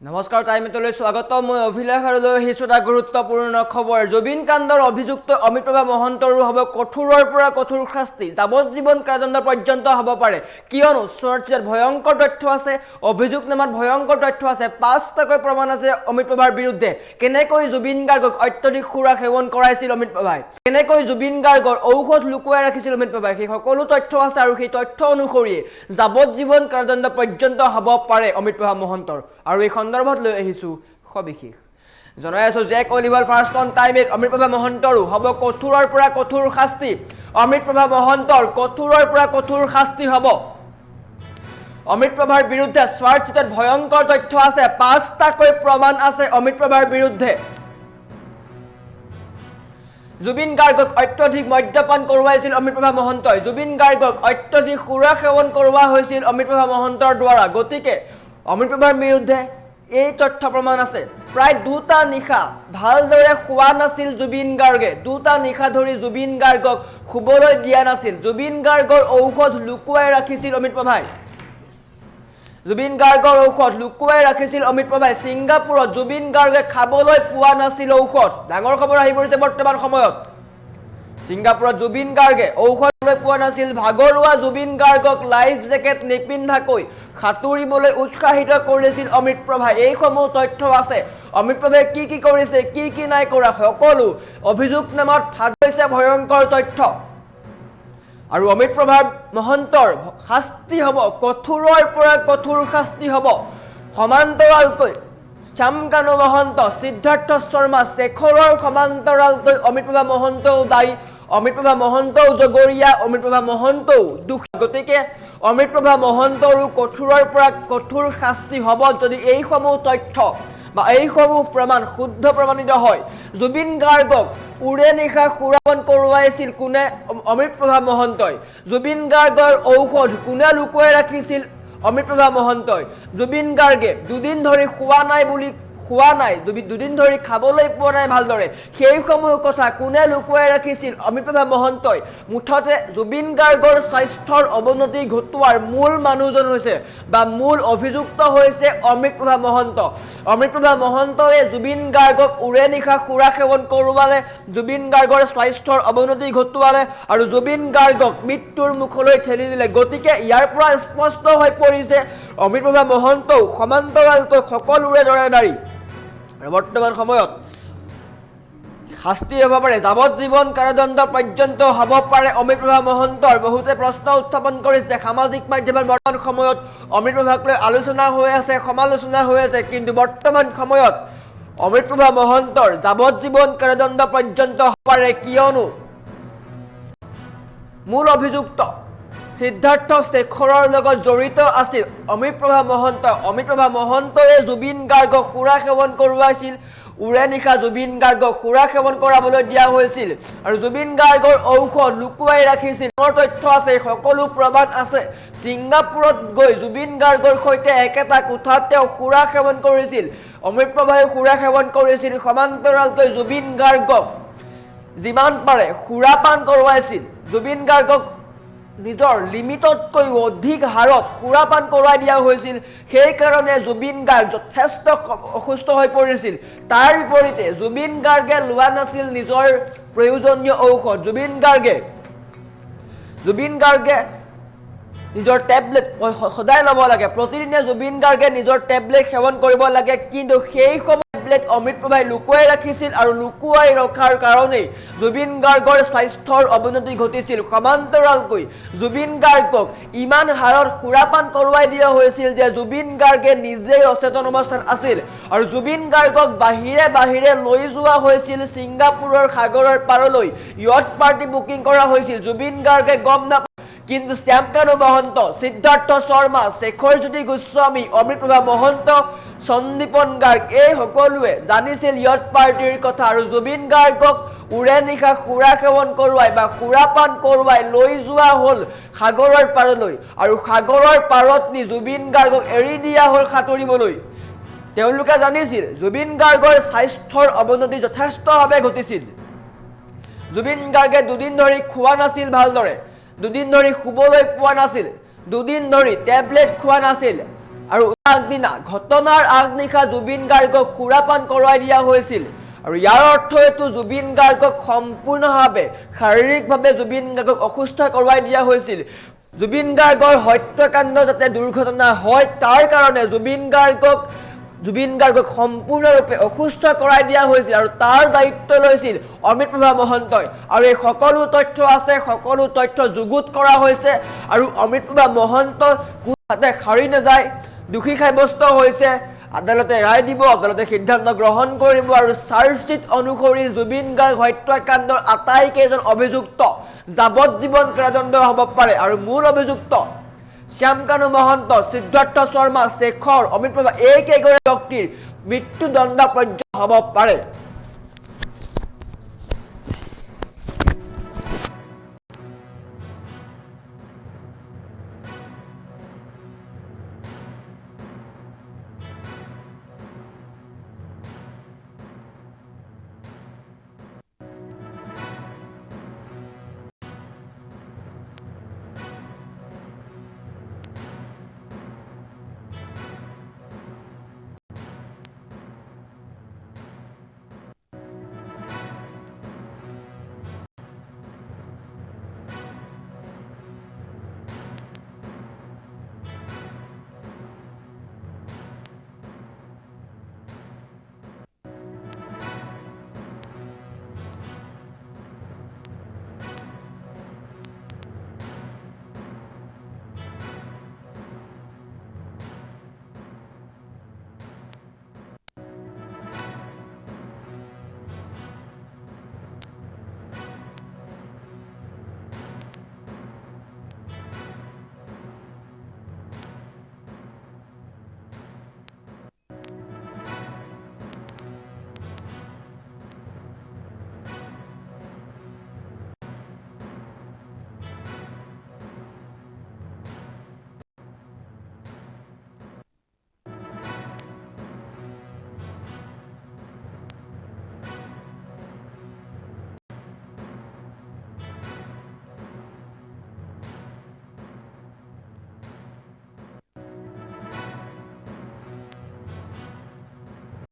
নমস্কাৰ টাইমটোলৈ স্বাগত মই অভিলাষ আৰু লৈ আহিছোঁ এটা গুৰুত্বপূৰ্ণ খবৰ জুবিন কাণ্ডৰ অভিযুক্ত অমিতপ্ৰভা মহন্তৰো হ'ব কঠোৰৰ পৰা কঠোৰ শাস্তি যাৱজ্জীৱন কাৰাদণ্ড পৰ্যন্ত হ'ব পাৰে কিয়নো চৰ্চাত ভয়ংকৰ তথ্য আছে অভিযোগনামাত ভয়ংকৰ তথ্য আছে পাঁচটাকৈ প্ৰমাণ আছে অমিতপ্ৰভাৰ বিৰুদ্ধে কেনেকৈ জুবিন গাৰ্গক অত্যধিক সুৰা সেৱন কৰাইছিল অমিতপ্ৰভাই কেনেকৈ জুবিন গাৰ্গৰ ঔষধ লুকুৱাই ৰাখিছিল অমিতপ্ৰভাই সেই সকলো তথ্য আছে আৰু সেই তথ্য অনুসৰি যাৱজ্জীৱন কাৰাদণ্ড পৰ্যন্ত হ'ব পাৰে অমিতপ্ৰভা মহন্তৰ আৰু এই সন্দৰ্ভত লৈ আহিছোঁ সবিশেষ জনাই আছোঁ জেক অলিভাৰ ফাৰ্ষ্ট অন টাইমত অমিতপ্ৰভা মহন্তৰো হ'ব কঠোৰৰ পৰা কঠোৰ শাস্তি অমিতপ্ৰভা মহন্তৰ কঠোৰৰ পৰা কঠোৰ শাস্তি হ'ব অমিতপ্ৰভাৰ বিৰুদ্ধে চাৰ্জশ্বিটত ভয়ংকৰ তথ্য আছে পাঁচটাকৈ প্ৰমাণ আছে অমিতপ্ৰভাৰ বিৰুদ্ধে জুবিন গাৰ্গক অত্যধিক মদ্যপান কৰোৱাইছিল অমিতপ্ৰভা মহন্তই জুবিন গাৰ্গক অত্যধিক সুৰা সেৱন কৰোৱা হৈছিল অমিতপ্ৰভা মহন্তৰ দ্বাৰা গতিকে অমিতপ্ৰভাৰ বিৰুদ্ধে এই তথ্য প্ৰমাণ আছে প্ৰায় দুটা নিশা ভালদৰে শুৱা নাছিল জুবিন গাৰ্গে দুটা নিশা ধৰি জুবিন গাৰ্গক শুবলৈ দিয়া নাছিল জুবিন গাৰ্গৰ ঔষধ লুকুৱাই ৰাখিছিল অমিতপ্ৰভাই জুবিন গাৰ্গৰ ঔষধ লুকুৱাই ৰাখিছিল অমিতপ্ৰভাই ছিংগাপুৰত জুবিন গাৰ্গে খাবলৈ পোৱা নাছিল ঔষধ ডাঙৰ খবৰ আহি পৰিছে বৰ্তমান সময়ত ছিংগাপুৰত জুবিন গাৰ্গে ঔষধ লৈ পোৱা নাছিল ভাগৰুৱা জুবিন গাৰ্গক লাইফ জেকেট নিপিন্ধাকৈ সাঁতুৰিবলৈ উৎসাহিত কৰিছিল অমিতপ্ৰভাই এইসমূহ তথ্য আছে অমিতপ্ৰভাই কি কৰিছে কি নাই কৰা সকলো অভিযোগনামাত ফাঁদ হৈছে ভয়ংকৰ তথ্য আৰু অমিতপ্ৰভা মহন্তৰ শাস্তি হ'ব কঠোৰৰ পৰা কঠোৰ শাস্তি হ'ব সমান্তৰালকৈ শ্যামকানু মহন্ত সিদ্ধাৰ্থ শৰ্মা শেখৰৰ সমান্তৰালকৈ অমিতপ্ৰভা মহন্তও দায়ী অমিতপ্ৰভা মহন্তও জগৰীয়া অমিতপ্ৰভা মহন্তও দুখী গতিকে অমিতপ্ৰভা মহন্তৰো কঠোৰৰ পৰা কঠোৰ শাস্তি হ'ব যদি এইসমূহ তথ্য বা এইসমূহ প্ৰমাণ শুদ্ধ প্ৰমাণিত হয় জুবিন গাৰ্গক উৰে নিশা সুৰাপান কৰোৱাইছিল কোনে অমিতপ্ৰভা মহন্তই জুবিন গাৰ্গৰ ঔষধ কোনে লুকুৱাই ৰাখিছিল অমিতপ্ৰভা মহন্তই জুবিন গাৰ্গে দুদিন ধৰি খোৱা নাই দুদিন ধৰি খাবলৈ পোৱা নাই ভালদৰে সেইসমূহ কথা কোনে লুকুৱাই ৰাখিছিল অমিতপ্ৰভা মহন্তই মুঠতে জুবিন গাৰ্গৰ স্বাস্থ্যৰ অৱনতি ঘটোৱাৰ মূল মানুহজন হৈছে বা মূল অভিযুক্ত হৈছে অমিতপ্ৰভা মহন্ত অমিতপ্ৰভা মহন্তই জুবিন গাৰ্গক উৰে নিশা সুৰা সেৱন কৰোৱালে জুবিন গাৰ্গৰ স্বাস্থ্যৰ অৱনতি ঘটোৱালে আৰু জুবিন গাৰ্গক মৃত্যুৰ মুখলৈ ঠেলি দিলে গতিকে ইয়াৰ পৰা স্পষ্ট হৈ পৰিছে অমিতপ্ৰভা মহন্তও সমান্তৰালকৈ সকলোৰে দৰে দাৰী বৰ্তমান সময়ত শাস্তি হ'ব পাৰে যাৱজ্জীৱন কাৰাদণ্ড পৰ্যন্ত হ'ব পাৰে অমিতপ্ৰভা মহন্তৰ বহুতে প্ৰশ্ন উত্থাপন কৰিছে সামাজিক মাধ্যমত বৰ্তমান সময়ত অমিতপ্ৰভাক লৈ আলোচনা হৈ আছে সমালোচনা হৈ আছে কিন্তু বৰ্তমান সময়ত অমিতপ্ৰভা মহন্তৰ যাৱজ্জীৱন কাৰাদণ্ড পৰ্যন্ত হ'ব পাৰে কিয়নো মূল অভিযুক্ত সিদ্ধাৰ্থ শেখৰৰ লগত জড়িত আছিল অমিতপ্ৰভা মহন্তই জুবিন গাৰ্গক সুৰা সেৱন কৰোৱাইছিল উৰে নিশা জুবিন গাৰ্গক সুৰা সেৱন কৰাবলৈ দিয়া হৈছিল আৰু জুবিন গাৰ্গৰ ঔষধ লুকুৱাই ৰাখিছিল তথ্য আছে সকলো প্ৰমাণ আছে ছিংগাপুৰত গৈ জুবিন গাৰ্গৰ সৈতে একেটা কোঠাত তেওঁ সুৰা সেৱন কৰিছিল অমিতপ্ৰভাই সুৰা সেৱন কৰিছিল সমান্তৰালকৈ জুবিন গাৰ্গক যিমান পাৰে সুৰাপান কৰোৱাইছিল জুবিন গাৰ্গক নিজৰ লিমিটতকৈ অধিক হাৰত সুৰাপান কৰোৱাই দিয়া হৈছিল সেইকাৰণে জুবিন গাৰ্গ যথেষ্ট অসুস্থ হৈ পৰিছিল তাৰ বিপৰীতে জুবিন গাৰ্গে লোৱা নাছিল নিজৰ প্ৰয়োজনীয় ঔষধ জুবিন গাৰ্গে নিজৰ টেবলেট সদায় ল'ব লাগে প্ৰতিদিনে জুবিন গাৰ্গে নিজৰ টেবলেট সেৱন কৰিব লাগে কিন্তু সেই টেবলেট অমিতপ্ৰভাই লুকুৱাই ৰাখিছিল আৰু লুকুৱাই ৰখাৰ কাৰণেই জুবিন গাৰ্গৰ স্বাস্থ্যৰ অৱনতি ঘটিছিল সমান্তৰালকৈ জুবিন গাৰ্গক ইমান হাৰত সুৰাপান কৰোৱাই দিয়া হৈছিল যে জুবিন গাৰ্গে নিজেই অচেতন অৱস্থাত আছিল আৰু জুবিন গাৰ্গক বাহিৰে লৈ যোৱা হৈছিল ছিংগাপুৰৰ সাগৰৰ পাৰলৈ য়ট পাৰ্টি বুকিং কৰা হৈছিল জুবিন গাৰ্গে গম নাপায় কিন্তু শ্যামকানু মহন্ত সিদ্ধাৰ্থ শৰ্মা শেখৰজ্যোতি গোস্বামী অমিতপ্ৰভা মহন্ত সন্দীপন গাৰ্গ এই সকলোৱে জানিছিল য়ট পাৰ্টিৰ কথা আৰু জুবিন গাৰ্গক উৰে নিশা সুৰা সেৱন কৰোৱাই বা সুৰাপান কৰোৱাই লৈ যোৱা হ'ল সাগৰৰ পাৰলৈ আৰু সাগৰৰ পাৰত নি জুবিন গাৰ্গক এৰি দিয়া হ'ল সাঁতুৰিবলৈ তেওঁলোকে জানিছিল জুবিন গাৰ্গৰ স্বাস্থ্যৰ অৱনতি যথেষ্টভাৱে ঘটিছিল জুবিন গাৰ্গে দুদিন ধৰি খোৱা নাছিল ভালদৰে দুদিন ধৰি শুবলৈ পোৱা নাছিল দুদিন ধৰি টেবলেট খোৱা নাছিল আৰু আগদিনা ঘটনাৰ আগনিশা জুবিন গাৰ্গক সুৰাপান কৰোৱাই দিয়া হৈছিল আৰু ইয়াৰ অৰ্থ এইটো জুবিন গাৰ্গক সম্পূৰ্ণভাৱে শাৰীৰিকভাৱে জুবিন গাৰ্গক অসুস্থ কৰোৱাই দিয়া হৈছিল জুবিন গাৰ্গৰ হত্যাকাণ্ড যাতে দুৰ্ঘটনা হয় তাৰ কাৰণে জুবিন গাৰ্গক সম্পূৰ্ণৰূপে অসুস্থ কৰাই দিয়া হৈছিল আৰু তাৰ দায়িত্ব লৈছিল অমৃতপ্ৰভা মহন্তই আৰু এই সকলো তথ্য আছে সকলো তথ্য যুগুত কৰা হৈছে আৰু অমৃতপ্ৰভা মহন্ত কোনোভাৱে সাৰি নাযায় দোষী সাব্যস্ত হৈছে আদালতে ৰায় দিব আদালতে সিদ্ধান্ত গ্ৰহণ কৰিব আৰু চাৰ্জশ্বিট অনুসৰি জুবিন গাৰ্গ হত্যাকাণ্ডৰ আটাইকেইজন অভিযুক্ত যাৱজ্জীৱন কাৰাদণ্ড হ'ব পাৰে আৰু মূল অভিযুক্ত শ্যামকানু মহন্ত সিদ্ধাৰ্থ শৰ্মা শেখৰ অমৃতপ্ৰভা এইকেইগৰাকী ব্যক্তিৰ মৃত্যুদণ্ড পৰ্যন্ত হ'ব পাৰে